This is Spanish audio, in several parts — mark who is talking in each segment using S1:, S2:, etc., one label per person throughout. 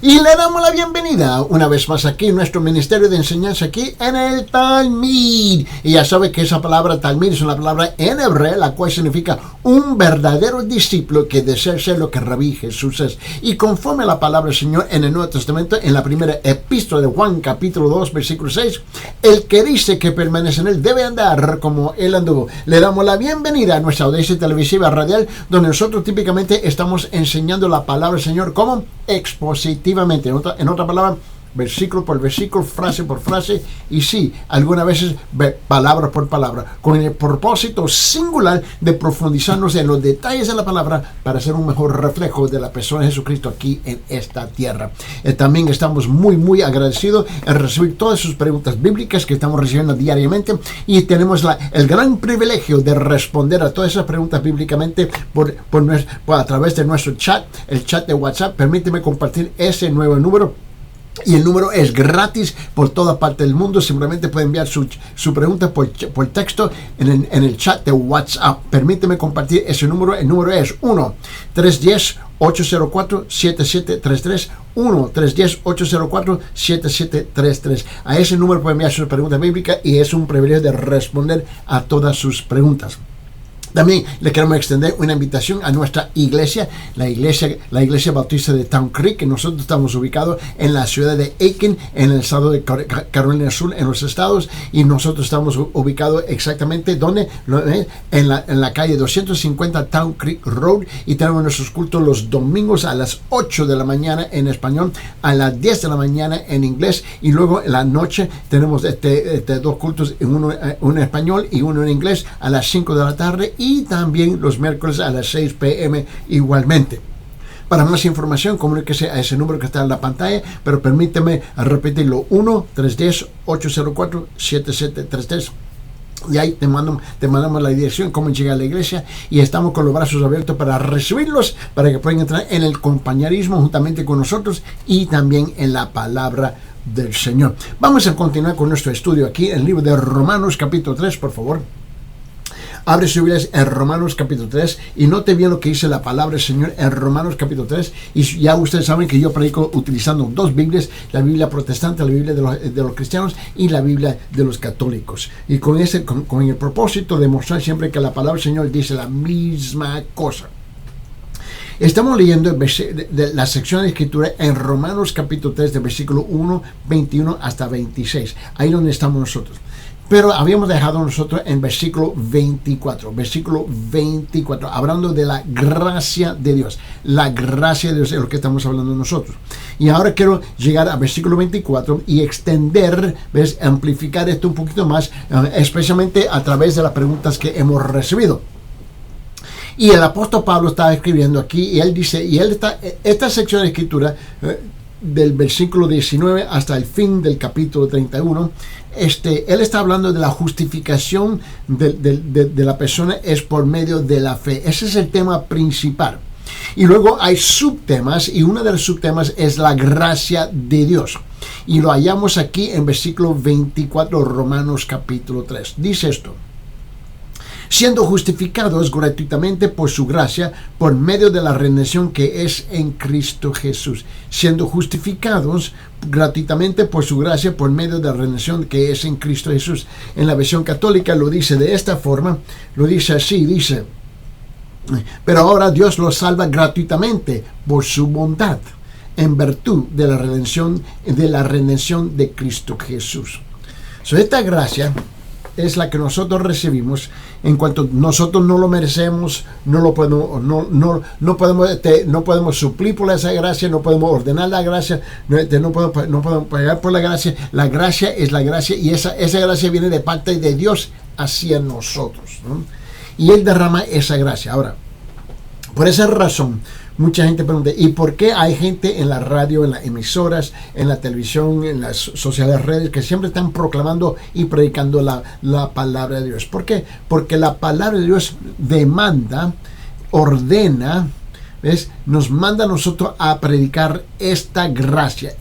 S1: Y le damos la bienvenida una vez más aquí en nuestro ministerio de enseñanza aquí en el Talmid. Y ya sabe que esa palabra Talmid es una palabra en hebreo, la cual significa un verdadero discípulo que desea ser lo que Rabí Jesús es. Y conforme a la palabra del Señor en el Nuevo Testamento, en la primera epístola de Juan, capítulo 2, versículo 6, el que dice que permanece en él debe andar como él anduvo. Le damos la bienvenida a nuestra audiencia televisiva radial, donde nosotros típicamente estamos enseñando la palabra del Señor como expositivamente. En otra palabra, versículo por versículo, frase por frase, y sí, algunas veces palabra por palabra, con el propósito singular de profundizarnos en los detalles de la palabra para ser un mejor reflejo de la persona de Jesucristo aquí en esta tierra. También estamos muy agradecidos en recibir todas sus preguntas bíblicas que estamos recibiendo diariamente, y tenemos el gran privilegio de responder a todas esas preguntas bíblicamente a través de nuestro chat, el chat de WhatsApp. Permíteme compartir ese nuevo número. Y el número es gratis por toda parte del mundo. Simplemente puede enviar su pregunta por texto en el chat de WhatsApp. Permíteme compartir ese número. El número es 1-310-804-7733. 1-310-804-7733. A ese número puede enviar sus preguntas bíblicas y es un privilegio de responder a todas sus preguntas. También le queremos extender una invitación a nuestra iglesia, la iglesia bautista de Town Creek, que nosotros estamos ubicados en la ciudad de Aiken, en el estado de Carolina del Sur, en los estados, y nosotros estamos ubicados exactamente donde, en la calle 250 Town Creek Road, y tenemos nuestros cultos los domingos a las 8 de la mañana en español, a las 10 de la mañana en inglés, y luego en la noche tenemos dos cultos, uno en español y uno en inglés a las 5 de la tarde, y también los miércoles a las 6 p.m. igualmente. Para más información, comuníquese a ese número que está en la pantalla, pero permíteme repetirlo: 1-310-804-7733. Y ahí te mandamos la dirección, cómo llegar a la iglesia, y estamos con los brazos abiertos para recibirlos, para que puedan entrar en el compañerismo juntamente con nosotros y también en la palabra del Señor. Vamos a continuar con nuestro estudio aquí en el libro de Romanos capítulo 3, por favor. Abre su Biblia en Romanos capítulo 3 y note bien lo que dice la palabra del Señor en Romanos capítulo 3. Y ya ustedes saben que yo predico utilizando dos Biblias: la Biblia protestante, la Biblia de los cristianos, y la Biblia de los católicos. Y con el propósito de mostrar siempre que la palabra del Señor dice la misma cosa. Estamos leyendo de la sección de escritura en Romanos capítulo 3, de versículo 1, 21 hasta 26. Ahí donde estamos nosotros. Pero habíamos dejado nosotros en versículo 24, hablando de la gracia de Dios. La gracia de Dios es lo que estamos hablando nosotros. Y ahora quiero llegar a versículo 24 y extender, amplificar esto un poquito más, especialmente a través de las preguntas que hemos recibido. Y el apóstol Pablo está escribiendo aquí, y él dice, esta sección de escritura, del versículo 19 hasta el fin del capítulo 31, él está hablando de la justificación de la persona es por medio de la fe. Ese es el tema principal. Y luego hay subtemas, y uno de los subtemas es la gracia de Dios. Y lo hallamos aquí en versículo 24, Romanos capítulo 3. Dice esto: siendo justificados gratuitamente por su gracia, por medio de la redención que es en Cristo Jesús. Siendo justificados gratuitamente por su gracia, por medio de la redención que es en Cristo Jesús. En la versión católica lo dice de esta forma, lo dice así, dice: pero ahora Dios los salva gratuitamente por su bondad, en virtud de la redención de Cristo Jesús. Esta gracia es la que nosotros recibimos, en cuanto nosotros no lo merecemos, no podemos suplir por esa gracia, no podemos ordenar la gracia, no podemos pagar por la gracia. La gracia es la gracia, y esa gracia viene de parte de Dios hacia nosotros, ¿no? Y Él derrama esa gracia. Ahora, por esa razón, mucha gente pregunta: ¿y por qué hay gente en la radio, en las emisoras, en la televisión, en las sociales redes, que siempre están proclamando y predicando la palabra de Dios? ¿Por qué? Porque la palabra de Dios demanda, ordena, ¿ves? Nos manda a nosotros a predicar esta gracia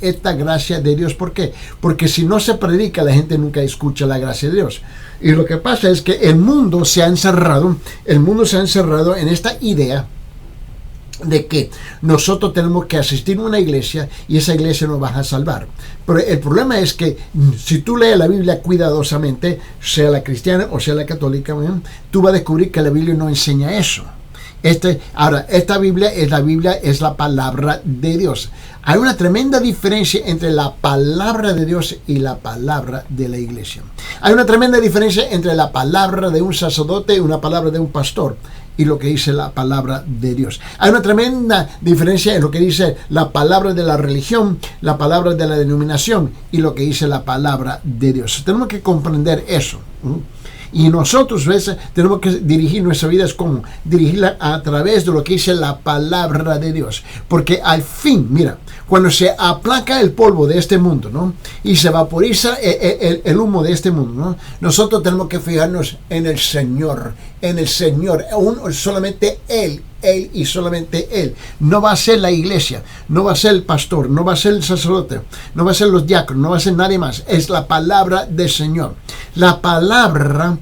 S1: de Dios. ¿Por qué? Porque si no se predica, la gente nunca escucha la gracia de Dios. Y lo que pasa es que el mundo se ha encerrado en esta idea de que nosotros tenemos que asistir a una iglesia y esa iglesia nos va a salvar. Pero el problema es que si tú lees la Biblia cuidadosamente, sea la cristiana o sea la católica, tú vas a descubrir que la Biblia no enseña eso. Ahora, esta Biblia es la palabra de Dios. Hay una tremenda diferencia entre la palabra de Dios y la palabra de la iglesia. Hay una tremenda diferencia entre la palabra de un sacerdote y una palabra de un pastor y lo que dice la palabra de Dios. Hay una tremenda diferencia en lo que dice la palabra de la religión, la palabra de la denominación y lo que dice la palabra de Dios. Tenemos que comprender eso. Y nosotros, ¿ves?, tenemos que dirigir nuestra vida, es como dirigirla a través de lo que dice la palabra de Dios. Porque al fin, mira, cuando se aplaca el polvo de este mundo, ¿no?, y se vaporiza el humo de este mundo, ¿no?, nosotros tenemos que fijarnos en el Señor, solamente Él y solamente Él. No va a ser la iglesia, no va a ser el pastor, no va a ser el sacerdote, no va a ser los diáconos, no va a ser nadie más. Es la palabra del Señor. La palabra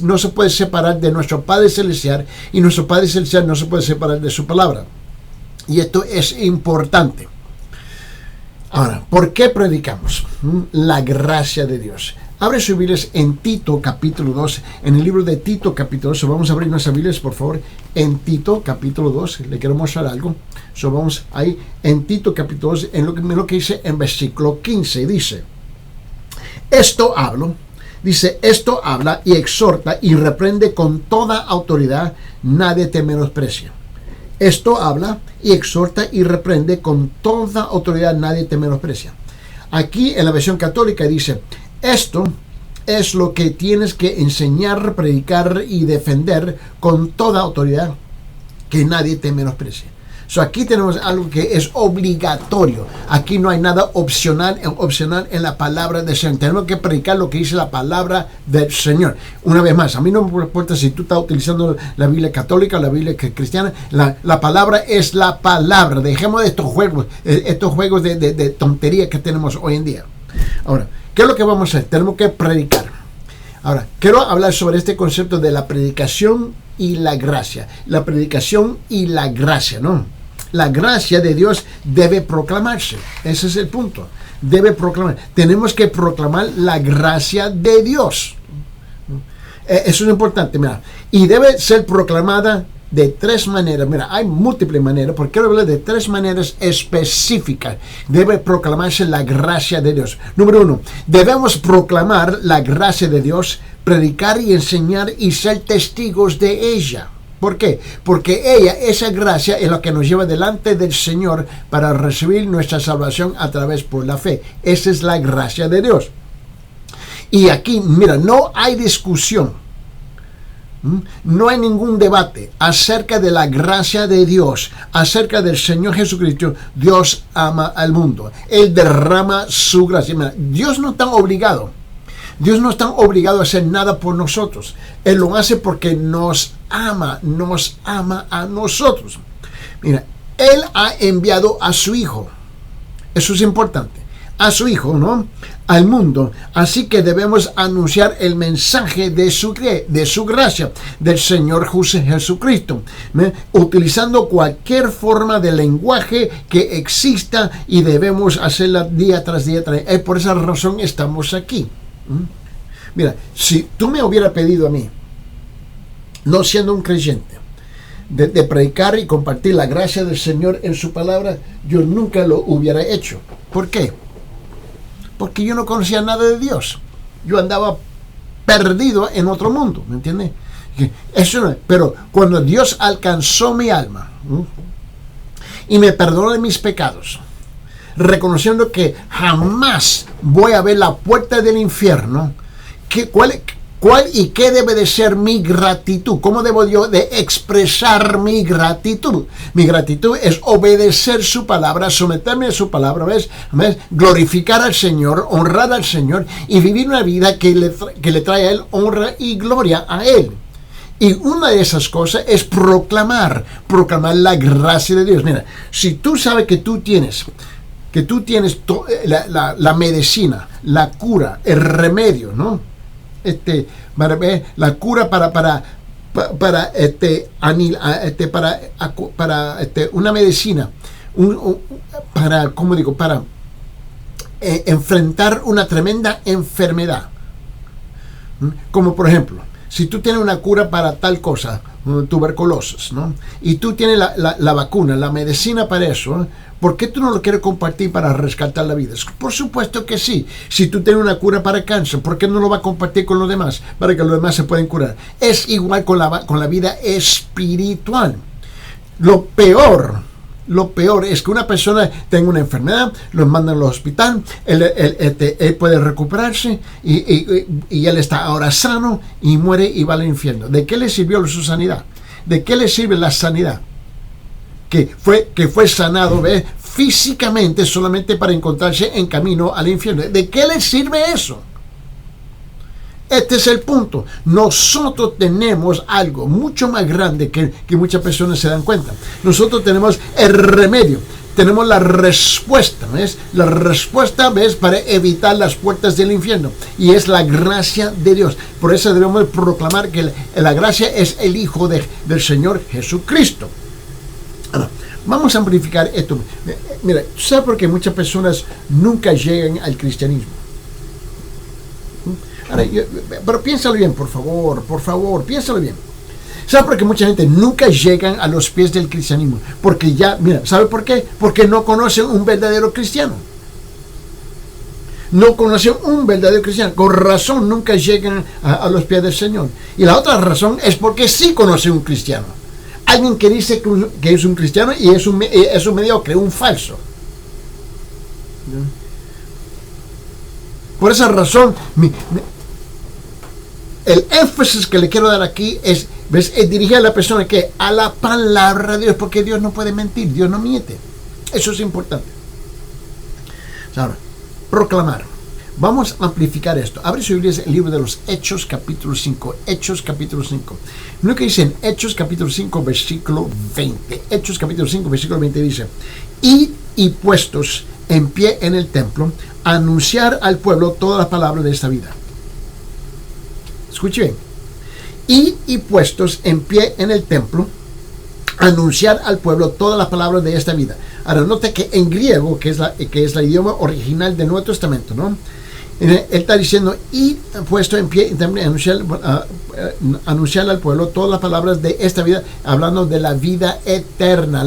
S1: no se puede separar de nuestro Padre Celestial y nuestro Padre Celestial no se puede separar de su palabra. Y esto es importante. Ahora, ¿por qué predicamos? La gracia de Dios. Abre sus Biblias en Tito capítulo 2, en el libro de Tito capítulo 2. Vamos a abrir nuestras Biblias, por favor, en Tito capítulo 2. Le quiero mostrar algo. Vamos ahí en Tito capítulo 2, en lo que dice en versículo 15. Dice, esto habla y exhorta y reprende con toda autoridad, nadie te menosprecia. Esto habla y exhorta y reprende con toda autoridad, nadie te menosprecia. Aquí en la versión católica dice, esto es lo que tienes que enseñar, predicar y defender con toda autoridad, que nadie te menosprecie. Aquí tenemos algo que es obligatorio. Aquí no hay nada opcional en la palabra del Señor. Tenemos que predicar lo que dice la palabra del Señor. Una vez más, a mí no me importa si tú estás utilizando la Biblia católica o la Biblia cristiana. La palabra es la palabra. Dejemos de estos juegos de tontería que tenemos hoy en día. Ahora, ¿qué es lo que vamos a hacer? Tenemos que predicar. Ahora, quiero hablar sobre este concepto de la predicación y la gracia. La predicación y la gracia, ¿no? La gracia de Dios debe proclamarse. Ese es el punto. Debe proclamar. Tenemos que proclamar la gracia de Dios. Eso es importante, mira. Y debe ser proclamada de tres maneras. Mira, hay múltiples maneras, porque quiero hablar de tres maneras específicas. Debe proclamarse la gracia de Dios. Número 1, debemos proclamar la gracia de Dios, predicar y enseñar y ser testigos de ella. ¿Por qué? Porque esa gracia es lo que nos lleva delante del Señor para recibir nuestra salvación a través por la fe. Esa es la gracia de Dios. Y aquí, mira, no hay discusión. No hay ningún debate acerca de la gracia de Dios, acerca del Señor Jesucristo. Dios ama al mundo. Él derrama su gracia. Mira, Dios no está obligado. Dios no está obligado a hacer nada por nosotros. Él lo hace porque nos ama a nosotros. Mira, Él ha enviado a su Hijo. Eso es importante. A su Hijo, ¿no?, al mundo. Así que debemos anunciar el mensaje de su gracia, del Señor Jesucristo, utilizando cualquier forma de lenguaje que exista, y debemos hacerla día tras día. Por esa razón estamos aquí. Mira, si tú me hubieras pedido a mí, no siendo un creyente, de predicar y compartir la gracia del Señor en su palabra, yo nunca lo hubiera hecho. ¿Por qué? Porque yo no conocía nada de Dios. Yo andaba perdido en otro mundo, ¿me entiendes? Eso no, pero cuando Dios alcanzó mi alma y me perdonó de mis pecados, reconociendo que jamás voy a ver la puerta del infierno, ¿cuál y qué debe de ser mi gratitud? ¿Cómo debo yo de expresar mi gratitud? Mi gratitud es obedecer su palabra, someterme a su palabra, ¿ves? Glorificar al Señor, honrar al Señor y vivir una vida que le trae a Él honra y gloria a Él. Y una de esas cosas es proclamar la gracia de Dios. Mira, si tú sabes que tú tienes la medicina, la cura, el remedio, ¿no? La cura para para una medicina, para, ¿cómo digo? Para enfrentar una tremenda enfermedad. Como por ejemplo, si tú tienes una cura para tal cosa, tuberculosis, ¿no? Y tú tienes la vacuna, la medicina para eso, ¿por qué tú no lo quieres compartir para rescatar la vida? Por supuesto que sí. Si tú tienes una cura para cáncer, ¿por qué no lo vas a compartir con los demás? Para que los demás se puedan curar. Es igual con la vida espiritual. Lo peor es que una persona tenga una enfermedad, lo mandan al hospital, él puede recuperarse y él está ahora sano y muere y va al infierno. ¿De qué le sirvió su sanidad? ¿De qué le sirve la sanidad? Que fue sanado, ¿ves? Físicamente solamente para encontrarse en camino al infierno. ¿De qué le sirve eso? Este es el punto. Nosotros tenemos algo mucho más grande que muchas personas se dan cuenta. Nosotros tenemos el remedio, tenemos la respuesta, ¿ves? La respuesta, ¿ves? Para evitar las puertas del infierno. Y es la gracia de Dios. Por eso debemos proclamar que la gracia es el Hijo del Señor Jesucristo. Ahora, vamos a amplificar esto. Mira, ¿sabes por qué muchas personas nunca llegan al cristianismo? Ahora, pero piénsalo bien, por favor, piénsalo bien. ¿Sabe por qué mucha gente nunca llegan a los pies del cristianismo? Porque mira, ¿sabe por qué? Porque no conocen un verdadero cristiano. No conocen un verdadero cristiano. Con razón nunca llegan a los pies del Señor. Y la otra razón es porque sí conocen un cristiano. Alguien que dice que es un cristiano y es un mediocre, un falso. Por esa razón, el énfasis que le quiero dar aquí es dirigir a la persona que a la palabra de Dios, porque Dios no puede mentir, Dios no miente. Eso es importante. Ahora, proclamar. Vamos a amplificar esto. Abre su Biblia, el libro de los Hechos, capítulo 5. Hechos, capítulo 5. Lo que dice en Hechos, capítulo 5, versículo 20. Hechos, capítulo 5, versículo 20 dice: Id y puestos en pie en el templo, a anunciar al pueblo todas las palabras de esta vida. Escuche bien. Y puestos en pie en el templo, anunciar al pueblo todas las palabras de esta vida. Ahora, note que en griego, que es la idioma original del Nuevo Testamento, ¿no? Él está diciendo, y puesto en pie, anunciar al pueblo todas las palabras de esta vida, hablando de la vida eterna,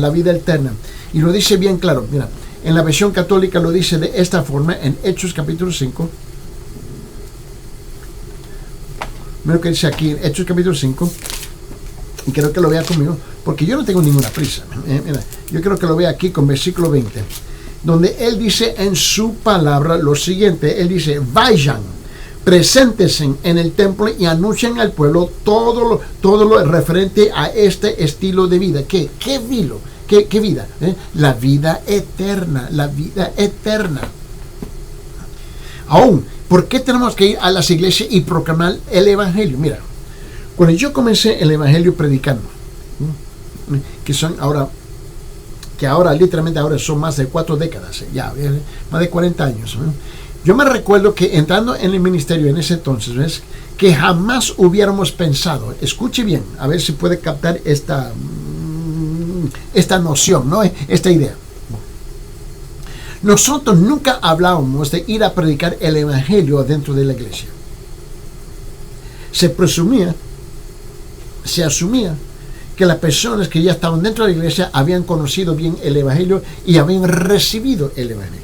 S1: Y lo dice bien claro, mira, en la versión católica lo dice de esta forma, en Hechos capítulo 5. Mira lo que dice aquí, en Hechos capítulo 5, y quiero que lo vea conmigo, porque yo no tengo ninguna prisa. Mira, yo quiero que lo vea aquí con versículo 20, donde él dice en su palabra lo siguiente. Él dice: vayan, preséntense en el templo y anuncien al pueblo todo lo referente a este estilo de vida. ¿Qué vida? La vida eterna, Aún, ¿por qué tenemos que ir a las iglesias y proclamar el evangelio? Mira, cuando yo comencé el evangelio predicando, que ahora literalmente son más de 4 décadas, más de 40 años. Yo me recuerdo que entrando en el ministerio en ese entonces, ¿ves? Que jamás hubiéramos pensado, escuche bien, a ver si puede captar esta noción, ¿no? Esta idea. Nosotros nunca hablábamos de ir a predicar el evangelio dentro de la iglesia. Se asumía que las personas que ya estaban dentro de la iglesia habían conocido bien el evangelio y habían recibido el evangelio.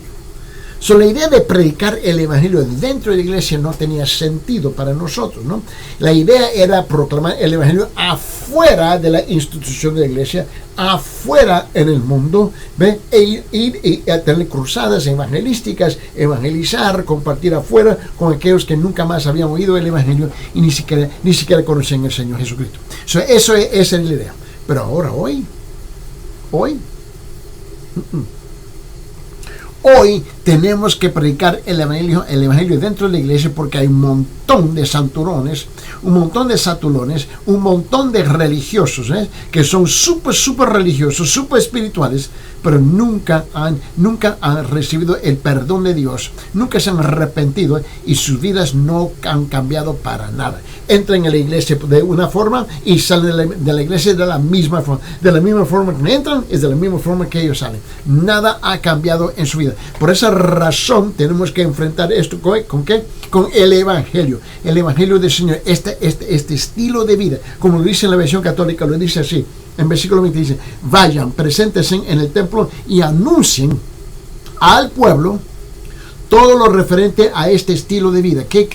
S1: La idea de predicar el evangelio dentro de la iglesia no tenía sentido para nosotros, ¿no? La idea era proclamar el evangelio afuera de la institución de la iglesia, afuera en el mundo, ¿ve? Ir y tener cruzadas evangelísticas, evangelizar, compartir afuera con aquellos que nunca más habían oído el evangelio y ni siquiera conocían al Señor Jesucristo. Esa es la idea. Pero ahora, hoy tenemos que predicar el evangelio dentro de la iglesia, porque hay un montón de santurones, un montón de satulones, un montón de religiosos, que son súper religiosos, súper espirituales, pero nunca han recibido el perdón de Dios, nunca se han arrepentido y sus vidas no han cambiado para nada. Entran en la iglesia de una forma y salen de la iglesia de la misma forma. De la misma forma que entran, es de la misma forma que ellos salen. Nada ha cambiado en su vida. Por esa razón tenemos que enfrentar esto ¿con qué? Con el Evangelio del Señor, este estilo de vida, como lo dice en la versión católica, lo dice así, en versículo 20 dice: vayan, preséntense en el templo y anuncien al pueblo todo lo referente a este estilo de vida. ¿Qué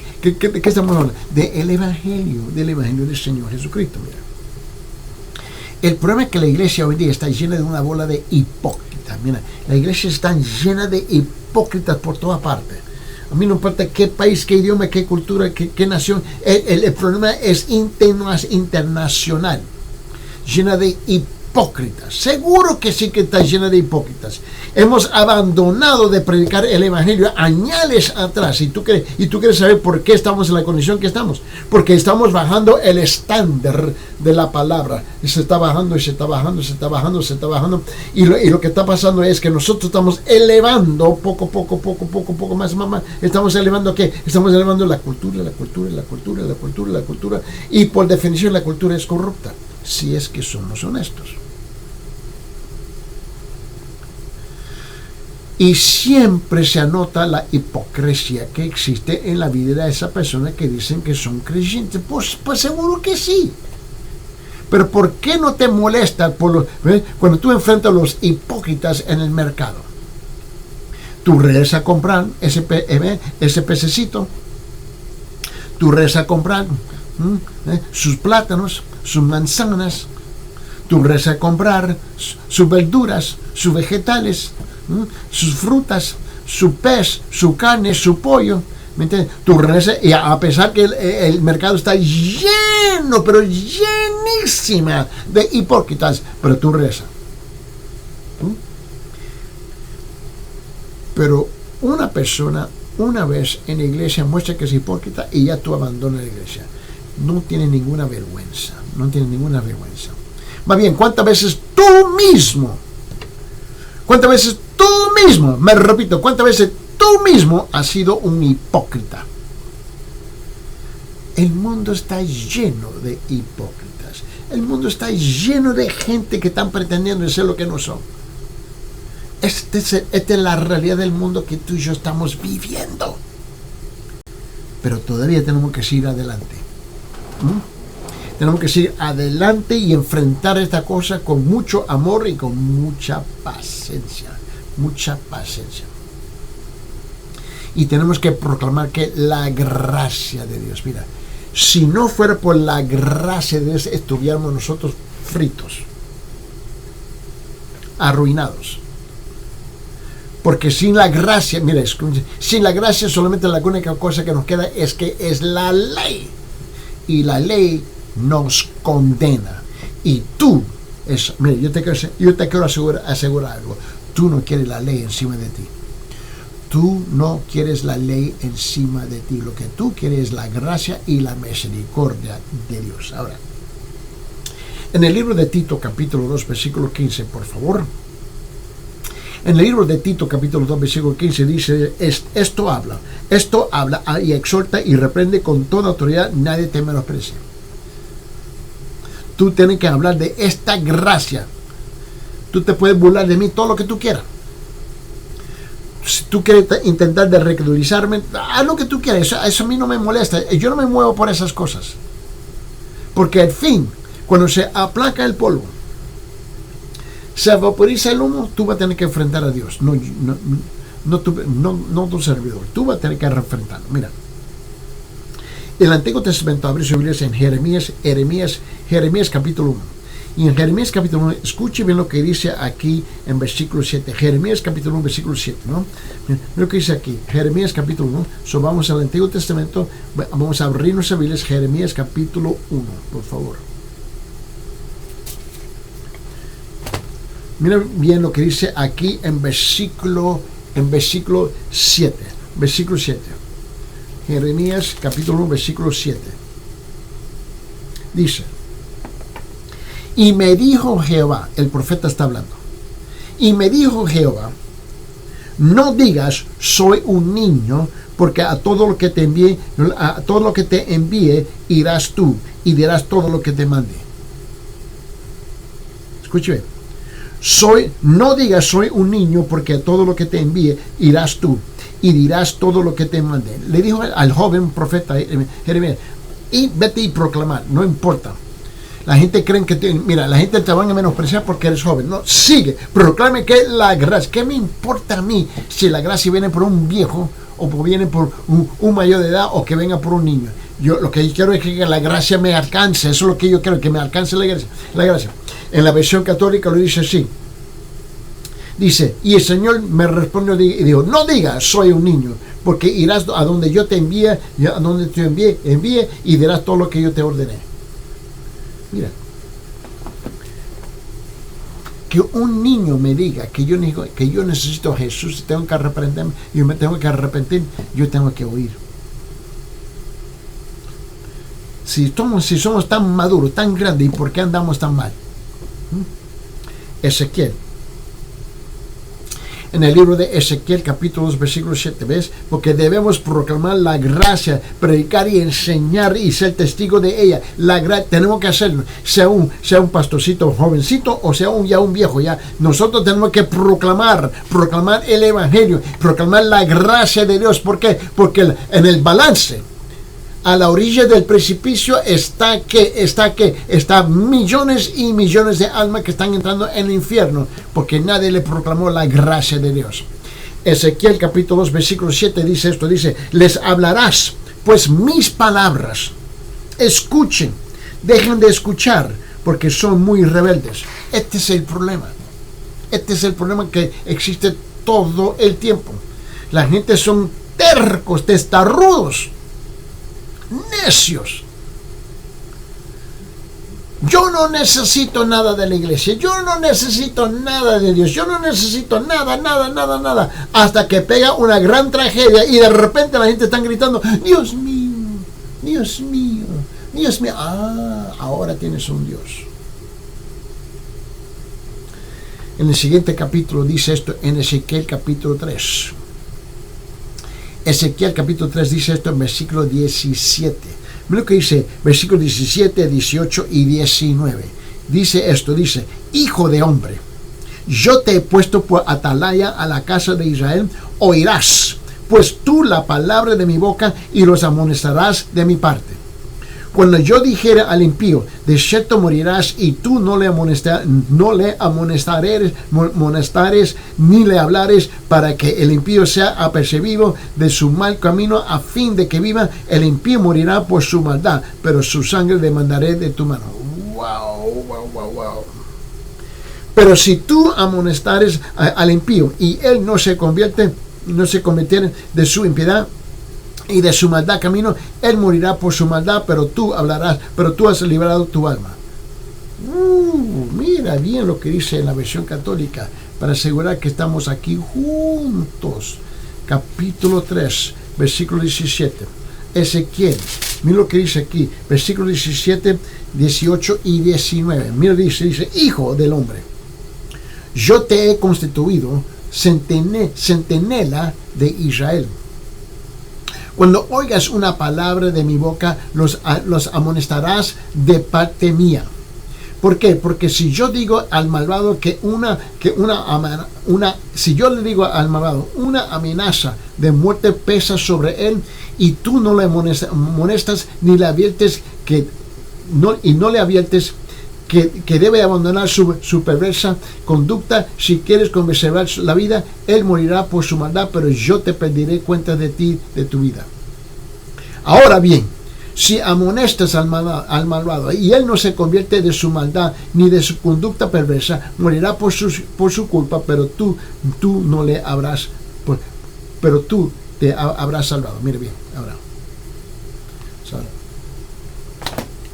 S1: estamos hablando? Del Evangelio del Señor Jesucristo. Mira. El problema es que la iglesia hoy día está llena de una bola de hipócritas. Mira, la iglesia está llena de hipócritas por toda parte. A mí no importa qué país, qué idioma, qué cultura, qué nación. El problema es internacional. Llena de hipócritas. Seguro que sí que está llena de hipócritas. Hemos abandonado de predicar el Evangelio años atrás. Y tú quieres saber por qué estamos en la condición que estamos. Porque estamos bajando el estándar de la palabra. Y se está bajando, y se está bajando, se está bajando, se está bajando. Y lo que está pasando es que nosotros estamos elevando poco más. Estamos elevando ¿qué? Estamos elevando la cultura. Y por definición la cultura es corrupta. Si es que somos honestos. Y siempre se anota la hipocresía que existe en la vida de esa persona que dicen que son creyentes. Pues seguro que sí. Pero ¿por qué no te molesta cuando tú enfrentas a los hipócritas en el mercado? Tú regresas a comprar ese pececito. Tú regresas a comprar sus plátanos, sus manzanas. Tú regresas a comprar sus verduras, sus vegetales, sus frutas, su pez, su carne, su pollo. ¿Me entiendes? Tú regresas y a pesar que el mercado está lleno, pero llenísima de hipócritas, pero tú regresas. Pero una persona una vez en la iglesia muestra que es hipócrita y ya tú abandonas la iglesia. No tiene ninguna vergüenza. Más bien, ¿cuántas veces tú mismo, me repito, cuántas veces tú mismo has sido un hipócrita? El mundo está lleno de hipócritas. El mundo está lleno de gente que están pretendiendo ser lo que no son. Esta es la realidad del mundo que tú y yo estamos viviendo. Pero todavía tenemos que seguir adelante. Tenemos que seguir adelante y enfrentar esta cosa con mucho amor y con mucha paciencia. Y tenemos que proclamar que la gracia de Dios, mira, si no fuera por la gracia de Dios, estuviéramos nosotros fritos, arruinados. Porque sin la gracia, mira, sin la gracia solamente la única cosa que nos queda es la ley. Y la ley nos condena. Y tú, mira, yo te quiero asegurar algo. Tú no quieres la ley encima de ti. Tú no quieres la ley encima de ti. Lo que tú quieres es la gracia y la misericordia de Dios. Ahora, en el libro de Tito, capítulo 2, versículo 15, por favor. En el libro de Tito, capítulo 2, versículo 15, dice, esto habla y exhorta y reprende con toda autoridad, nadie te menosprecia. Tú tienes que hablar de esta gracia. Tú te puedes burlar de mí todo lo que tú quieras. Si tú quieres intentar de ridiculizarme, haz lo que tú quieras. Eso a mí no me molesta. Yo no me muevo por esas cosas. Porque al fin, cuando se aplaca el polvo, se vaporiza el humo, tú vas a tener que enfrentar a Dios. No tu servidor. Tú vas a tener que enfrentarlo. Mira. El Antiguo Testamento abre su Biblia en Jeremías capítulo 1. Y en Jeremías capítulo 1, escuche bien lo que dice aquí en versículo 7. Jeremías capítulo 1, versículo 7, ¿no? Mira lo que dice aquí. Jeremías capítulo 1. So vamos al Antiguo Testamento. Vamos a abrir nuestras Biblias. Jeremías capítulo 1, por favor. Mira bien lo que dice aquí en versículo 7. Versículo 7. Jeremías capítulo 1, versículo 7. Dice: y me dijo Jehová, el profeta está hablando, Y me dijo Jehová, no digas soy un niño, porque a todo lo que te envíe irás tú y dirás todo lo que te mande. Escúcheme. No digas soy un niño, porque a todo lo que te envíe irás tú y dirás todo lo que te mande. Le dijo al joven profeta Jeremías, y vete y proclamar, no importa. La gente cree que la gente te va a menospreciar porque eres joven. No, sigue, proclame que la gracia. ¿Qué me importa a mí si la gracia viene por un viejo o viene por un mayor de edad o que venga por un niño? Yo lo que quiero es que la gracia me alcance. Eso es lo que yo quiero, que me alcance la gracia. En la versión católica lo dice así. Dice, y el Señor me respondió y dijo, no digas soy un niño, porque irás a donde yo te envíe, y dirás todo lo que yo te ordené. Mira, que un niño me diga que yo necesito a Jesús y tengo que arrepentirme, yo me tengo que arrepentir, yo tengo que oír. Si somos tan maduros, tan grandes, ¿y por qué andamos tan mal? Ezequiel. En el libro de Ezequiel, capítulo 2, versículo 7, ¿ves? Porque debemos proclamar la gracia, predicar y enseñar y ser testigo de ella. Tenemos que hacerlo, sea un pastorcito jovencito o sea ya un viejo. Ya nosotros tenemos que proclamar el evangelio, proclamar la gracia de Dios. ¿Por qué? Porque en el balance, a la orilla del precipicio está millones y millones de almas que están entrando en el infierno porque nadie le proclamó la gracia de Dios. Ezequiel capítulo 2 versículo 7 dice esto, dice, les hablarás pues mis palabras, escuchen, dejen de escuchar porque son muy rebeldes. Este es el problema que existe todo el tiempo. La gente son tercos, testarudos, necios. Yo no necesito nada de la iglesia, yo no necesito nada de Dios, yo no necesito nada, hasta que pega una gran tragedia y de repente la gente está gritando, Dios mío, ahora tienes un Dios. En el siguiente capítulo dice esto, en Ezequiel capítulo 3. Ezequiel capítulo 3 dice esto en versículo 17. Mira lo que dice, versículos 17, 18 y 19. Dice esto, dice, hijo de hombre, yo te he puesto por atalaya a la casa de Israel, oirás, pues tú la palabra de mi boca y los amonestarás de mi parte. Cuando yo dijere al impío, de cierto morirás, y tú no le amonestares ni le hablares, para que el impío sea apercibido de su mal camino, a fin de que viva. El impío morirá por su maldad, pero su sangre demandaré de tu mano. Wow. Pero si tú amonestares al impío y él no se convirtiere de su impiedad y de su maldad camino, él morirá por su maldad, pero tú has librado tu alma. Mira bien lo que dice en la versión católica, para asegurar que estamos aquí juntos. Capítulo 3, versículo 17. Ezequiel, mira lo que dice aquí, versículo 17, 18 y 19. Mira, dice, hijo del hombre, yo te he constituido centinela de Israel. Cuando oigas una palabra de mi boca, los amonestarás de parte mía. ¿Por qué? Porque si yo digo al malvado si yo le digo al malvado una amenaza de muerte pesa sobre él, y tú no le amonestas ni le adviertes no le adviertes que debe abandonar su perversa conducta, si quieres conservar la vida, él morirá por su maldad, pero yo te pediré cuenta de ti, de tu vida. Ahora bien, si amonestas al malvado y él no se convierte de su maldad ni de su conducta perversa, morirá por su culpa, pero tú no le habrás, pero tú te habrás salvado. Mire bien, ahora.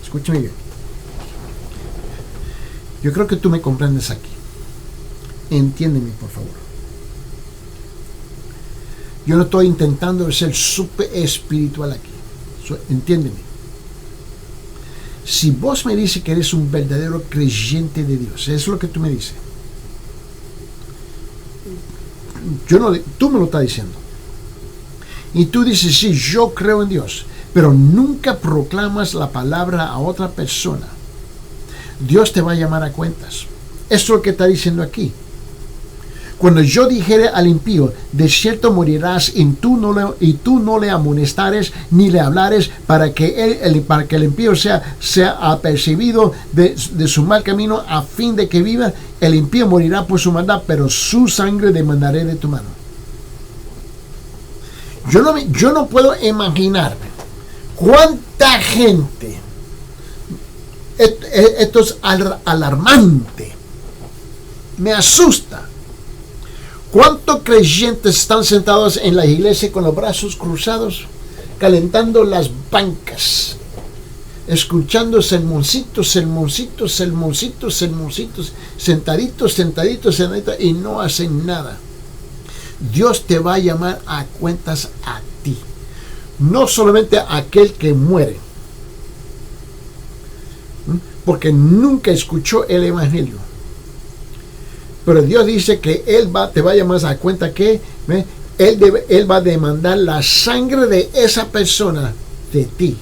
S1: Escúchame bien. Yo creo que tú me comprendes aquí. Entiéndeme, por favor. Yo no estoy intentando ser súper espiritual aquí. Entiéndeme. Si vos me dices que eres un verdadero creyente de Dios, eso es lo que tú me dices. Tú me lo estás diciendo. Y tú dices, sí, yo creo en Dios, pero nunca proclamas la palabra a otra persona. Dios te va a llamar a cuentas. Eso es lo que está diciendo aquí. Cuando yo dijere al impío, de cierto morirás, y tú no le amonestares ni le hablares, para que el impío sea apercibido de su mal camino, a fin de que viva. El impío morirá por su maldad, pero su sangre demandaré de tu mano. Yo no puedo imaginarme cuánta gente. Esto es alarmante. Me asusta. ¿Cuántos creyentes están sentados en la iglesia con los brazos cruzados, calentando las bancas, escuchando sermoncitos, sentaditos, y no hacen nada? Dios te va a llamar a cuentas a ti, no solamente a aquel que muere, porque nunca escuchó el evangelio. Pero Dios dice que te va a llamar a cuenta que Él va a demandar la sangre de esa persona de ti.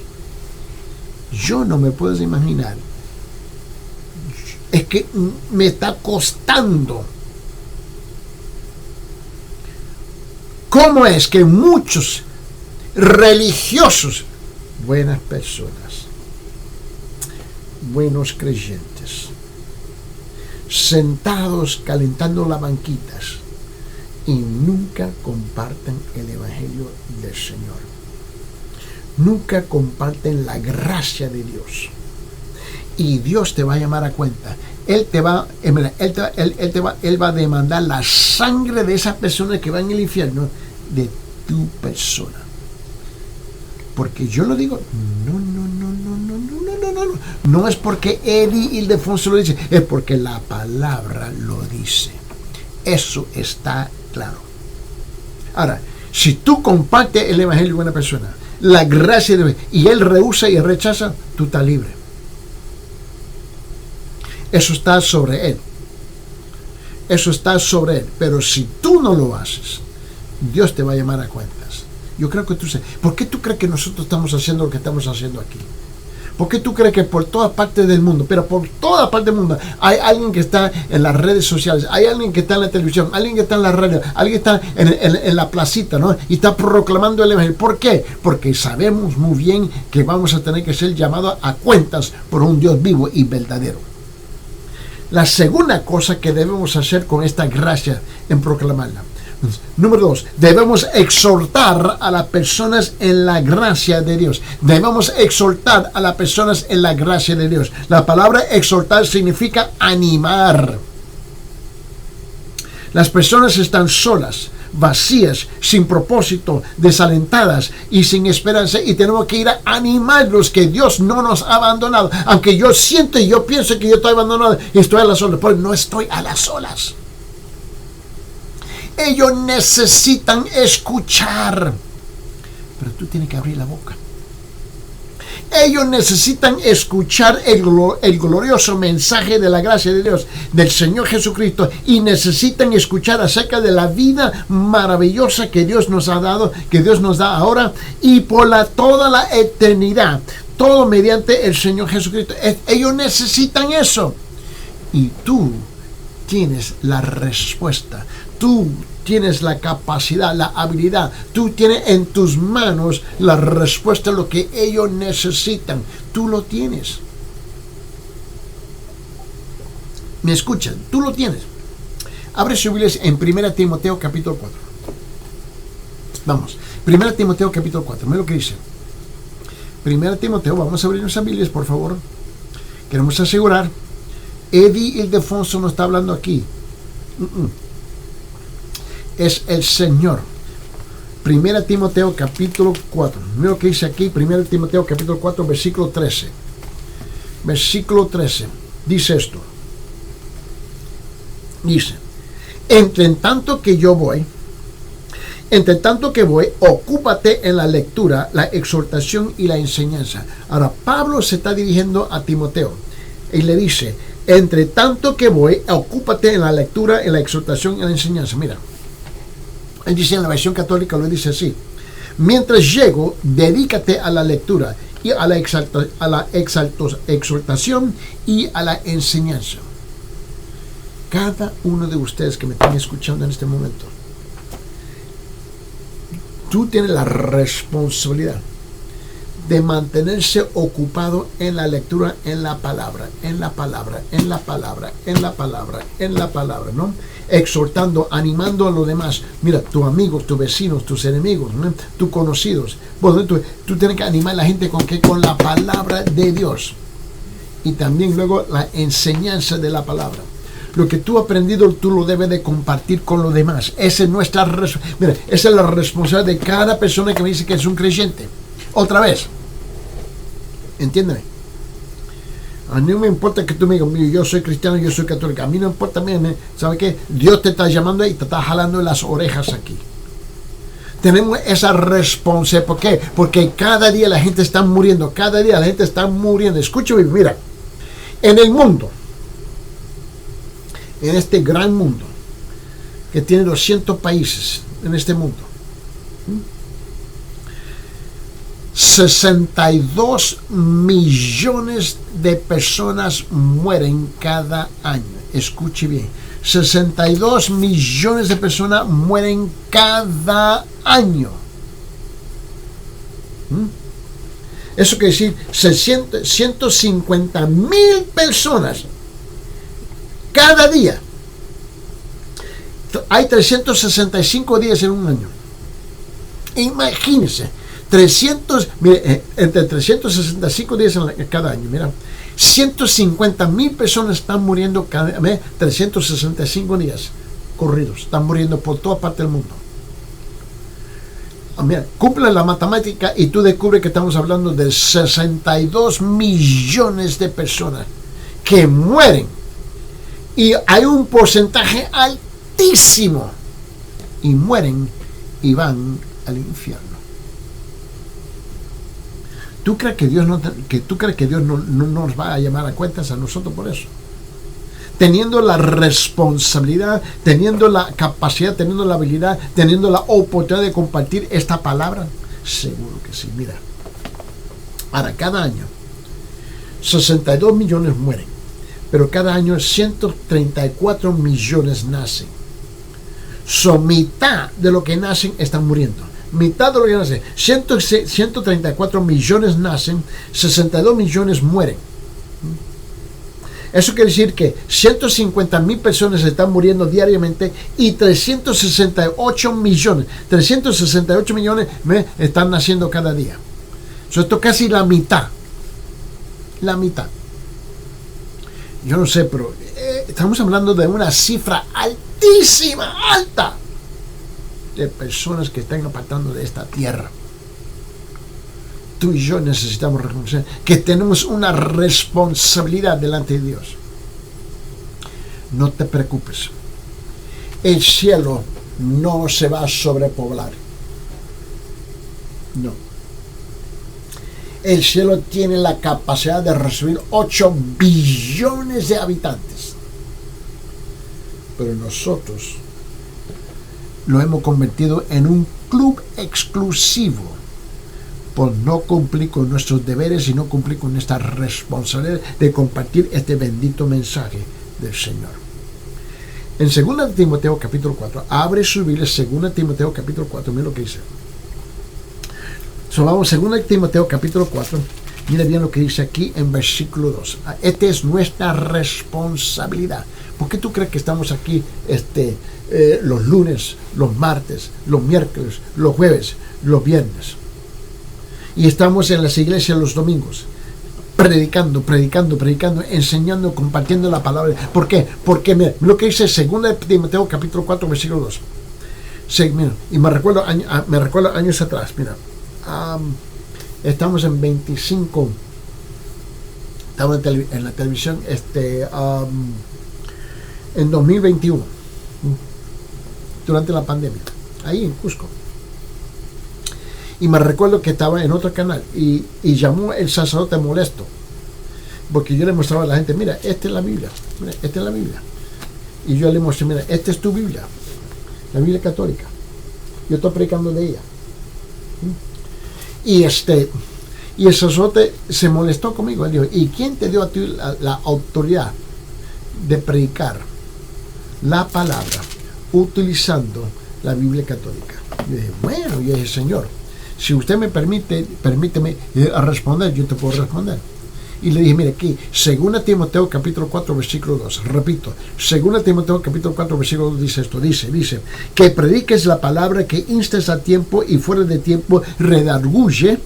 S1: Yo no me puedo imaginar. Es que me está costando. ¿Cómo es que muchos religiosos, buenas personas, buenos creyentes, sentados calentando las banquitas y nunca comparten el evangelio del Señor, nunca comparten la gracia de Dios? Y Dios te va a llamar a cuenta. Él va a demandar la sangre de esa persona que va en el infierno de tu persona. Porque yo lo digo, no es porque Eddie Ildefonso lo dice, es porque la palabra lo dice. Eso está claro. Ahora, si tú compartes el evangelio de una persona, la gracia de Dios, y él rehúsa y rechaza, tú estás libre. Eso está sobre él. Eso está sobre él. Pero si tú no lo haces, Dios te va a llamar a cuentas. Yo creo que tú sabes. ¿Por qué tú crees que nosotros estamos haciendo lo que estamos haciendo aquí? ¿Por qué tú crees que por toda parte del mundo, pero por toda parte del mundo, hay alguien que está en las redes sociales, hay alguien que está en la televisión, alguien que está en la radio, alguien que está en la placita, ¿no? Y está proclamando el evangelio? ¿Por qué? Porque sabemos muy bien que vamos a tener que ser llamados a cuentas por un Dios vivo y verdadero. La segunda cosa que debemos hacer con esta gracia en proclamarla. Número 2, debemos exhortar a las personas en la gracia de Dios. Debemos exhortar a las personas en la gracia de Dios. La palabra exhortar significa animar. Las personas están solas, vacías, sin propósito, desalentadas y sin esperanza, y tenemos que ir a animarlos que Dios no nos ha abandonado. Aunque yo siento y yo pienso que yo estoy abandonado y estoy a las solas, pero no estoy a las solas. Ellos necesitan escuchar, pero tú tienes que abrir la boca. Ellos necesitan escuchar el glorioso mensaje de la gracia de Dios, del Señor Jesucristo, y necesitan escuchar acerca de la vida maravillosa que Dios nos ha dado, que Dios nos da ahora y por toda la eternidad, todo mediante el Señor Jesucristo. Ellos necesitan eso, y tú tienes la respuesta. Tú tienes la capacidad, la habilidad. Tú tienes en tus manos la respuesta a lo que ellos necesitan. Tú lo tienes. ¿Me escuchan? Tú lo tienes. Abre su Biblia en 1 Timoteo capítulo 4. Vamos. 1 Timoteo capítulo 4. Mira lo que dice. 1 Timoteo, vamos a abrir nuestras Biblias, por favor. Queremos asegurar. Eddie Ildefonso no está hablando aquí. Es el Señor. 1 Timoteo capítulo 4. Mira lo que dice aquí. 1 Timoteo capítulo 4 versículo 13. Versículo 13. Dice esto. Dice: entre tanto que voy, ocúpate en la lectura, la exhortación y la enseñanza. Ahora Pablo se está dirigiendo a Timoteo y le dice: entre tanto que voy, ocúpate en la lectura, en la exhortación y en la enseñanza. Mira, Él dice en la versión católica, lo dice así: mientras llego, dedícate a la lectura y a la exhortación y a la enseñanza. Cada uno de ustedes que me están escuchando en este momento, tú tienes la responsabilidad de mantenerse ocupado en la lectura, en la palabra, ¿no? Exhortando, animando a los demás. Mira, tus amigos, tus vecinos, tus enemigos, ¿no? Tus conocidos. Bueno, tú tienes que animar a la gente ¿con qué? Con la palabra de Dios. Y también luego la enseñanza de la palabra. Lo que tú has aprendido, tú lo debes de compartir con los demás. Esa es mira, esa es la responsabilidad de cada persona que me dice que es un creyente. Otra vez, entiéndeme. A mí no me importa que tú me digas, yo soy cristiano, yo soy católico. A mí no importa, ¿sabes qué? Dios te está llamando y te está jalando las orejas aquí. Tenemos esa responsabilidad. ¿Por qué? Porque cada día la gente está muriendo. Cada día la gente está muriendo. Escúchame, mira. En el mundo, en este gran mundo, que tiene 200 países en este mundo, 62 millones de personas mueren cada año. Escuche bien, 62 millones de personas mueren cada año. Eso quiere decir 150,000 personas cada día. Hay 365 días en un año. Imagínense, entre 365 días en cada año. Mira, 150,000 personas están muriendo cada 365 días corridos. Están muriendo por toda parte del mundo. Mira, cumple la matemática y tú descubres que estamos hablando de 62 millones de personas que mueren. Y hay un porcentaje altísimo. Y mueren y van al infierno. ¿Tú crees que Dios no nos va a llamar a cuentas a nosotros por eso? Teniendo la responsabilidad, teniendo la capacidad, teniendo la habilidad, teniendo la oportunidad de compartir esta palabra, seguro que sí. Mira, ahora cada año 62 millones mueren, pero cada año 134 millones nacen. Mitad de lo que nacen están muriendo. Mitad de lo que nacen. 134 millones nacen, 62 millones mueren. Eso quiere decir que 150,000 personas están muriendo diariamente y 368 millones están naciendo cada día. Esto es casi la mitad. La mitad. Yo no sé, pero estamos hablando de una cifra altísima, alta, de personas que están apartando de esta tierra. Tú y yo necesitamos reconocer que tenemos una responsabilidad delante de Dios. No te preocupes. El cielo no se va a sobrepoblar. No. El cielo tiene la capacidad de recibir 8 billones de habitantes. Pero nosotros lo hemos convertido en un club exclusivo por no cumplir con nuestros deberes y no cumplir con nuestra responsabilidad de compartir este bendito mensaje del Señor. En 2 Timoteo capítulo 4, abre su Biblia, 2 Timoteo capítulo 4, mira lo que dice. Vamos, 2 Timoteo capítulo 4, mira bien lo que dice aquí en versículo 2. Esta es nuestra responsabilidad. ¿Por qué tú crees que estamos aquí los lunes, los martes, los miércoles, los jueves, los viernes? Y estamos en las iglesias los domingos, predicando, enseñando, compartiendo la palabra. ¿Por qué? Porque mira, lo que dice 2 Timoteo capítulo 4, versículo 2. Sí, mira, y me recuerdo años atrás, mira. Estamos en 25, estamos en la televisión en 2021, durante la pandemia, ahí en Cusco. Y me recuerdo que estaba en otro canal y llamó el sacerdote molesto, porque yo le mostraba a la gente, mira, esta es la Biblia, mira, esta es la Biblia. Y yo le mostré, mira, esta es tu Biblia, la Biblia católica. Yo estoy predicando de ella. Y el sacerdote se molestó conmigo. Él dijo, ¿y quién te dio a ti la autoridad de predicar la palabra utilizando la Biblia católica? Yo dije, bueno, yo dije, Señor, si usted me permíteme responder, yo te puedo responder. Y le dije, mire aquí, 2 Timoteo capítulo 4 versículo 2, repito, 2 Timoteo capítulo 4 versículo 2 dice esto, dice, que prediques la palabra, que instes a tiempo y fuera de tiempo, redarguye,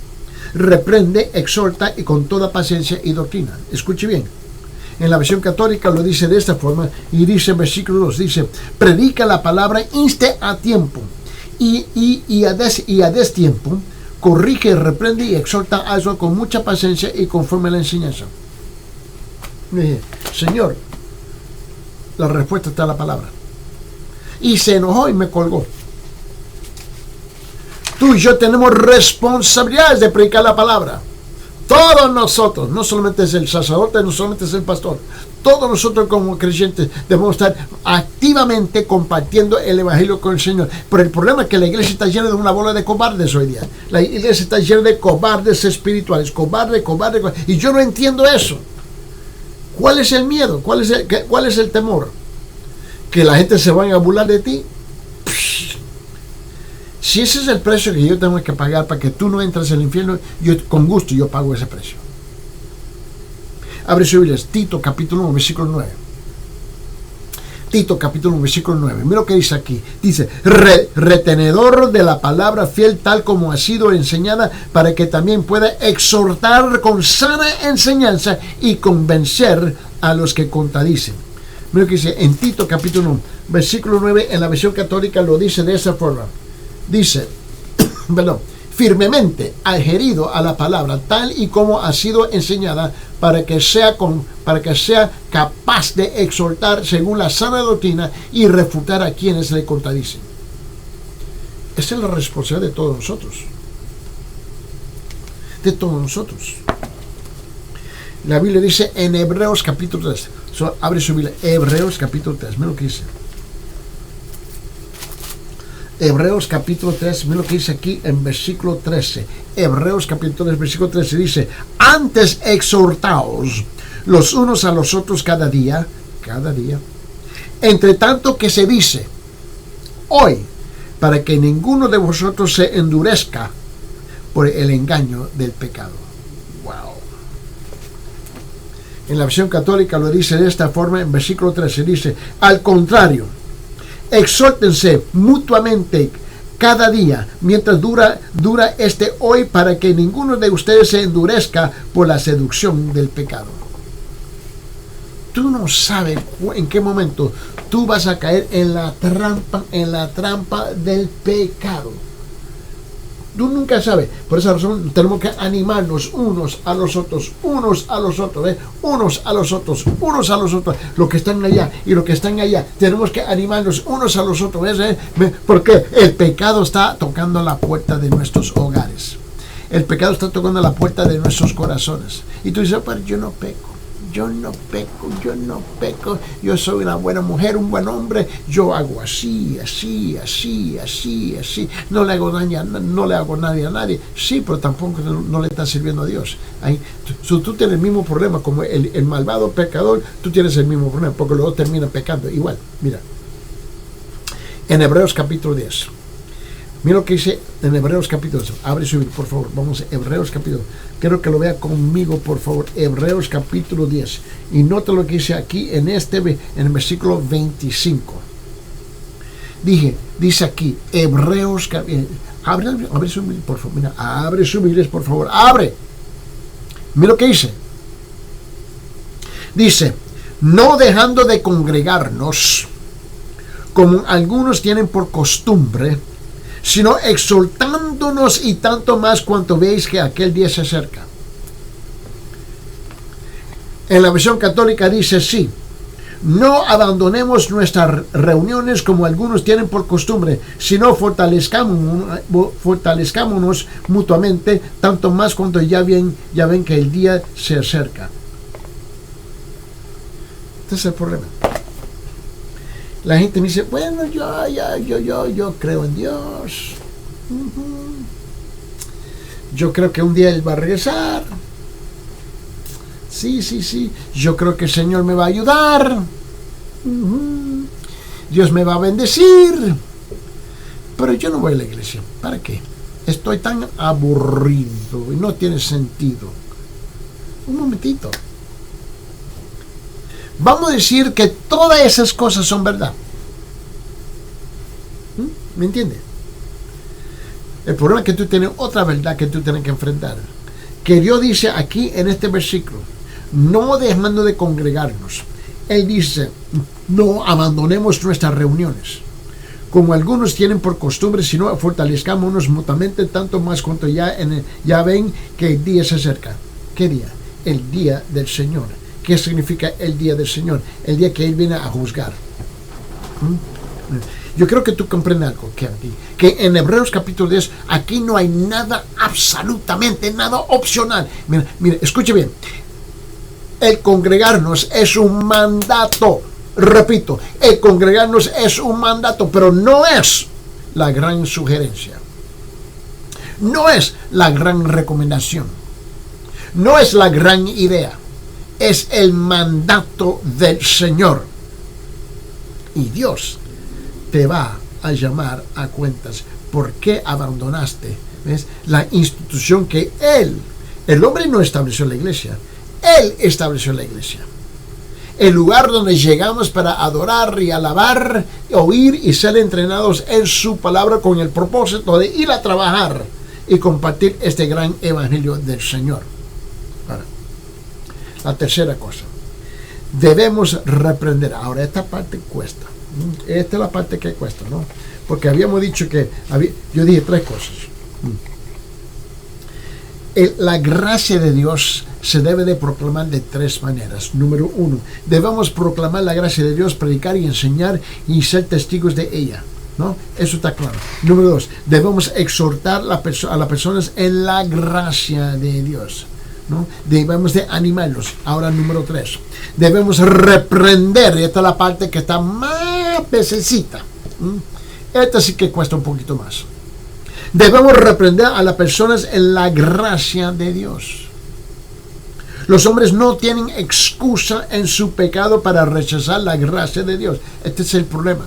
S1: reprende, exhorta y con toda paciencia y doctrina. Escuche bien, en la versión católica lo dice de esta forma, y dice en versículo 2, dice, predica la palabra, inste a tiempo y a destiempo, corrige, reprende y exhorta a eso con mucha paciencia y conforme a la enseñanza. Me dije, Señor, la respuesta está en la palabra. Y se enojó y me colgó. Tú y yo tenemos responsabilidades de predicar la palabra. Todos nosotros, no solamente es el sacerdote, no solamente es el pastor, todos nosotros como creyentes debemos estar activamente compartiendo el evangelio con el Señor. Pero el problema es que la iglesia está llena de una bola de cobardes hoy día. La iglesia está llena de cobardes espirituales, cobarde. Y yo no entiendo eso. ¿Cuál es el miedo? ¿Cuál es el temor? ¿Que la gente se vaya a burlar de ti? Si ese es el precio que yo tengo que pagar para que tú no entres al infierno, yo con gusto yo pago ese precio. Abre su Biblia, Tito capítulo 1, versículo 9. Tito capítulo 1, versículo 9. Mira lo que dice aquí. Dice, retenedor de la palabra fiel tal como ha sido enseñada, para que también pueda exhortar con sana enseñanza y convencer a los que contradicen. Mira lo que dice en Tito capítulo 1, versículo 9, en la versión católica lo dice de esa forma. Dice, firmemente adherido a la palabra tal y como ha sido enseñada, para que sea capaz de exhortar según la sana doctrina y refutar a quienes le contradicen. Esa es la responsabilidad de todos nosotros. De todos nosotros. La Biblia dice en Hebreos capítulo 3. Abre su Biblia, Hebreos capítulo 3. Mira lo que dice. Hebreos capítulo 3, mira lo que dice aquí en versículo 13. Hebreos capítulo 3, versículo 13 dice, antes exhortaos los unos a los otros cada día, entre tanto que se dice, hoy, para que ninguno de vosotros se endurezca por el engaño del pecado. Wow. En la versión católica lo dice de esta forma, en versículo 13 dice, al contrario, exhórtense mutuamente cada día mientras dura este hoy, para que ninguno de ustedes se endurezca por la seducción del pecado. Tú no sabes en qué momento tú vas a caer en la trampa del pecado. Tú nunca sabes. Por esa razón tenemos que animarnos unos a los otros, unos a los otros, los que están allá y los que están allá. Tenemos que animarnos unos a los otros, ¿ves? Porque el pecado está tocando la puerta de nuestros hogares. El pecado está tocando la puerta de nuestros corazones. Y tú dices, pero yo no peco. Yo soy una buena mujer, un buen hombre. Yo hago así. No le hago daño a nadie. Sí, pero tampoco no le estás sirviendo a Dios. Tú tienes el mismo problema como el malvado pecador. Tú tienes el mismo problema porque luego termina pecando igual. Mira, en Hebreos capítulo 10. Mira lo que dice en Hebreos capítulo 10. Abre su Biblia, por favor. Vamos a Hebreos capítulo. Quiero que lo vea conmigo, por favor. Hebreos capítulo 10. Y nota lo que dice aquí en el versículo 25. Dice aquí, Hebreos capítulo. Abre su Biblia, por favor. Mira, abre su Biblia, por favor. Abre. Mira lo que dice. Dice, no dejando de congregarnos, como algunos tienen por costumbre, sino exhortándonos, y tanto más cuanto veis que aquel día se acerca. En la versión católica dice sí, no abandonemos nuestras reuniones como algunos tienen por costumbre, sino fortalezcámonos mutuamente, tanto más cuanto ya ven que el día se acerca. Este es el problema. La gente me dice, bueno, yo creo en Dios. Yo creo que un día Él va a regresar. Sí. Yo creo que el Señor me va a ayudar. Dios me va a bendecir. Pero yo no voy a la iglesia. ¿Para qué? Estoy tan aburrido y no tiene sentido. Un momentito. Vamos a decir que todas esas cosas son verdad. ¿Me entiendes? El problema es que tú tienes otra verdad que tú tienes que enfrentar. Que Dios dice aquí en este versículo, no dejando de congregarnos. Él dice, no abandonemos nuestras reuniones, como algunos tienen por costumbre, sino fortalezcámonos mutuamente, tanto más cuanto ya ven que el día se acerca. ¿Qué día? El día del Señor. ¿Qué significa el día del Señor? El día que Él viene a juzgar. Yo creo que tú comprendes algo, que en Hebreos capítulo 10, aquí no hay nada, absolutamente nada opcional. Mira, escuche bien. El congregarnos es un mandato. Repito, el congregarnos es un mandato, pero no es la gran sugerencia. No es la gran recomendación. No es la gran idea. Es el mandato del Señor. Y Dios te va a llamar a cuentas. ¿Por qué abandonaste? ¿Ves? La institución que el hombre no estableció la iglesia. Él estableció la iglesia. El lugar donde llegamos para adorar y alabar, oír y ser entrenados en su palabra con el propósito de ir a trabajar y compartir este gran evangelio del Señor. Ahora, la tercera cosa. Debemos reprender. Ahora, esta parte cuesta. Esta es la parte que cuesta, ¿no? Porque habíamos dicho que yo dije tres cosas. La gracia de Dios se debe de proclamar de tres maneras. Número uno, debemos proclamar la gracia de Dios, predicar y enseñar y ser testigos de ella, ¿no? Eso está claro. Número dos, debemos exhortar a las personas en la gracia de Dios, ¿no? Debemos de animarlos. Ahora, número tres, debemos reprender. Y esta es la parte que está más pesecita. Esta sí que cuesta un poquito más. Debemos reprender a las personas en la gracia de Dios. Los hombres no tienen excusa en su pecado para rechazar la gracia de Dios. Este es el problema.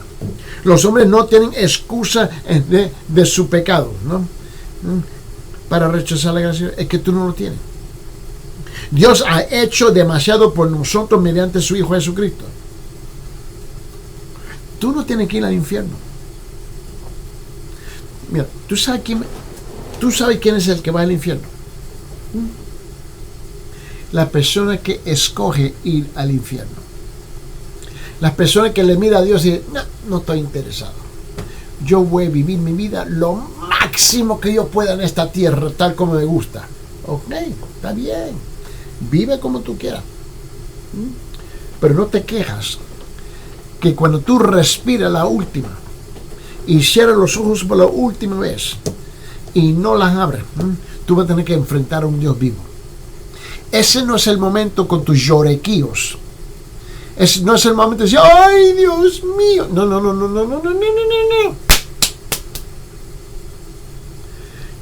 S1: Los hombres no tienen excusa de su pecado, ¿no? Para rechazar la gracia. Es que tú no lo tienes. Dios ha hecho demasiado por nosotros mediante su Hijo Jesucristo. Tú no tienes que ir al infierno. Mira, ¿tú sabes quién es el que va al infierno? La persona que escoge ir al infierno. La persona que le mira a Dios y dice, no estoy interesado. Yo voy a vivir mi vida lo máximo que yo pueda en esta tierra, tal como me gusta. Ok, está bien. Vive como tú quieras. Pero no te quejas que cuando tú respiras la última y cierras los ojos por la última vez y no las abres, tú vas a tener que enfrentar a un Dios vivo. Ese no es el momento con tus llorequíos. Ese no es el momento de decir, ¡ay, Dios mío! No.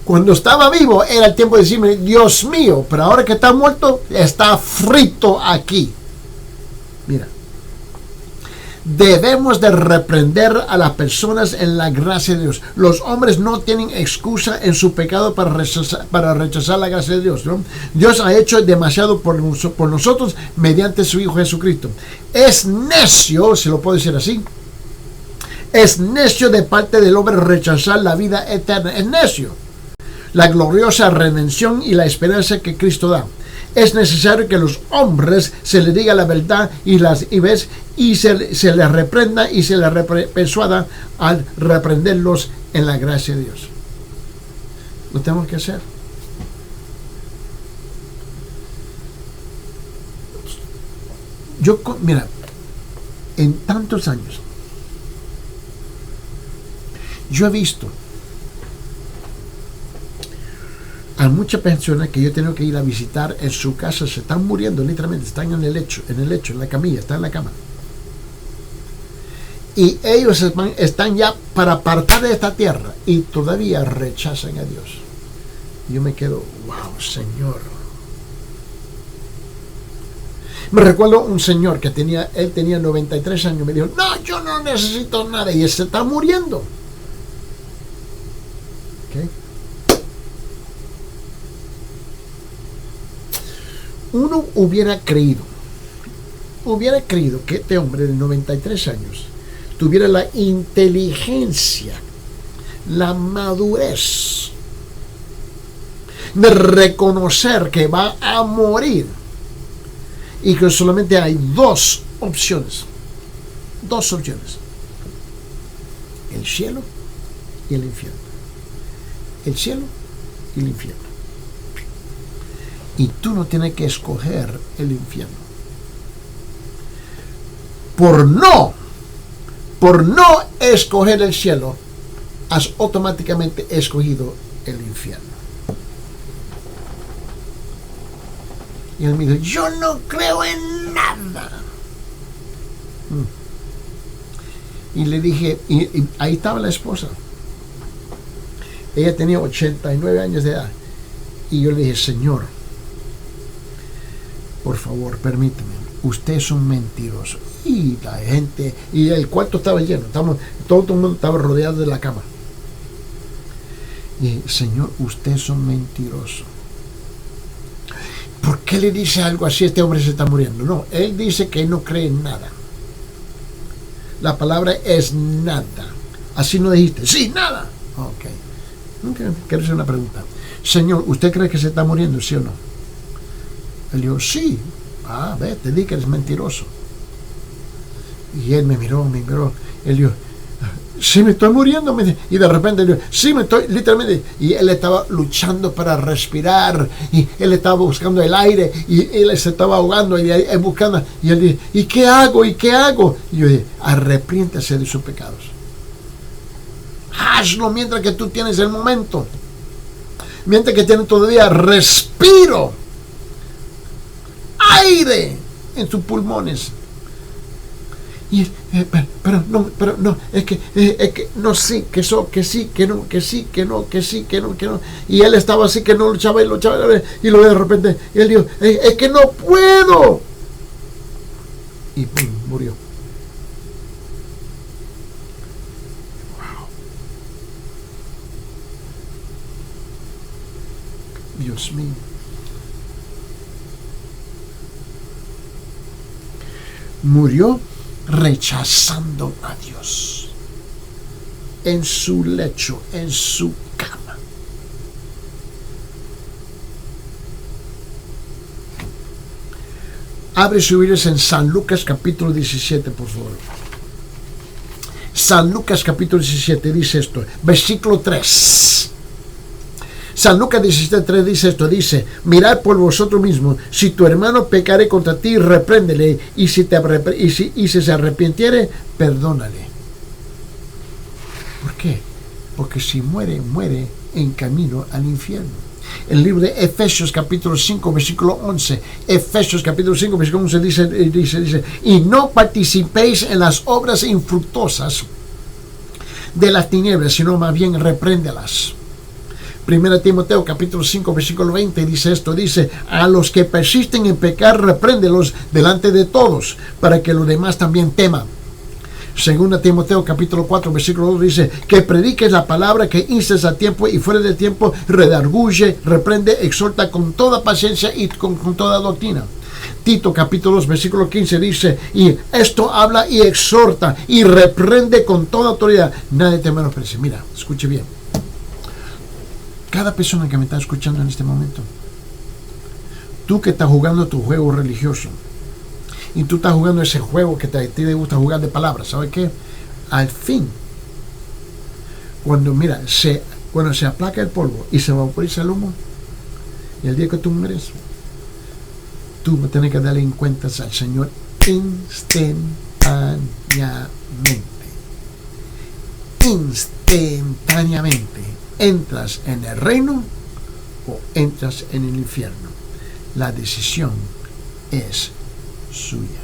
S1: Cuando estaba vivo era el tiempo de decirme, Dios mío, pero ahora que está muerto, está frito aquí. Mira. Debemos de reprender a las personas en la gracia de Dios. Los hombres no tienen excusa en su pecado para rechazar la gracia de Dios, ¿no? Dios ha hecho demasiado por nosotros mediante su Hijo Jesucristo. Es necio, si lo puedo decir así, es necio de parte del hombre rechazar la vida eterna. Es necio. La gloriosa redención y la esperanza que Cristo da. Es necesario que los hombres se les diga la verdad y se les reprenda y se les persuada al reprenderlos en la gracia de Dios. Lo tenemos que hacer. Mira, en tantos años, yo he visto a muchas personas que yo he tenido que ir a visitar en su casa, se están muriendo literalmente, están en el lecho, en la camilla, están en la cama. Y ellos están ya para apartar de esta tierra y todavía rechazan a Dios. Yo me quedo, wow, Señor. Me recuerdo un señor que él tenía 93 años, me dijo, no, yo no necesito nada, y él se está muriendo. ¿Okay? Uno hubiera creído que este hombre de 93 años tuviera la inteligencia, la madurez de reconocer que va a morir y que solamente hay dos opciones, el cielo y el infierno, el cielo y el infierno, y tú no tienes que escoger el infierno. Por no escoger el cielo, has automáticamente escogido el infierno. Y él me dijo, yo no creo en nada. Y le dije, y ahí estaba la esposa. Ella tenía 89 años de edad. Y yo le dije, Señor, por favor, permíteme, usted es un mentiroso. Y la gente, y el cuarto estaba lleno, todo el mundo estaba rodeado de la cama. Y Señor, usted es un mentiroso. ¿Por qué le dice algo así? Este hombre se está muriendo. No, él dice que no cree en nada. La palabra es nada. Así no dijiste. Sí, nada. Ok. Quiero hacer una pregunta. Señor, ¿usted cree que se está muriendo, sí o no? Él dijo, sí. Ve, te di que eres mentiroso. Y él me miró. Él dijo, sí, me estoy muriendo. Y de repente él dijo, sí, me estoy, literalmente. Y él estaba luchando para respirar. Y él estaba buscando el aire. Y él se estaba ahogando. Y él buscando. Y él dijo, ¿y qué hago? ¿Y qué hago? Y yo dije, arrepiéntase de sus pecados. Hazlo mientras que tú tienes el momento. Mientras que tienes todavía respiro, aire en tus pulmones. Y, pero no, es que no, sí, que sí, que no. Y él estaba así que no luchaba, y luego de repente él dijo, es que no puedo. Y pum, murió. Wow. Dios mío. Murió rechazando a Dios en su lecho, en su cama. Abre su Biblia en San Lucas capítulo 17, por favor. San Lucas capítulo 17 dice esto, versículo 3. San Lucas 17:3 dice esto, dice, mirad por vosotros mismos, si tu hermano pecare contra ti, repréndele, y si se arrepintiere, perdónale. ¿Por qué? Porque si muere en camino al infierno. El libro de Efesios capítulo 5 versículo 11, Efesios capítulo 5 versículo 11 dice, y no participéis en las obras infructuosas de las tinieblas, sino más bien repréndelas. 1 Timoteo capítulo 5 versículo 20 dice esto, dice, a los que persisten en pecar, repréndelos delante de todos, para que los demás también teman. 2 Timoteo capítulo 4 versículo 2 dice, que prediques la palabra, que instes a tiempo y fuera de tiempo, redarguye, reprende, exhorta con toda paciencia y con toda doctrina. Tito capítulo 2 versículo 15 dice, y esto habla y exhorta y reprende con toda autoridad. Nadie te menosprecie. Mira, escuche bien. Cada persona que me está escuchando en este momento, tú que estás jugando tu juego religioso, y tú estás jugando ese juego que a ti te gusta jugar de palabras, ¿sabes qué? Al fin, cuando se aplaca el polvo y se vaporiza el humo, y el día que tú mueres, tú vas a tener que darle cuentas al Señor instantáneamente. ¿Entras en el reino o entras en el infierno? La decisión es suya.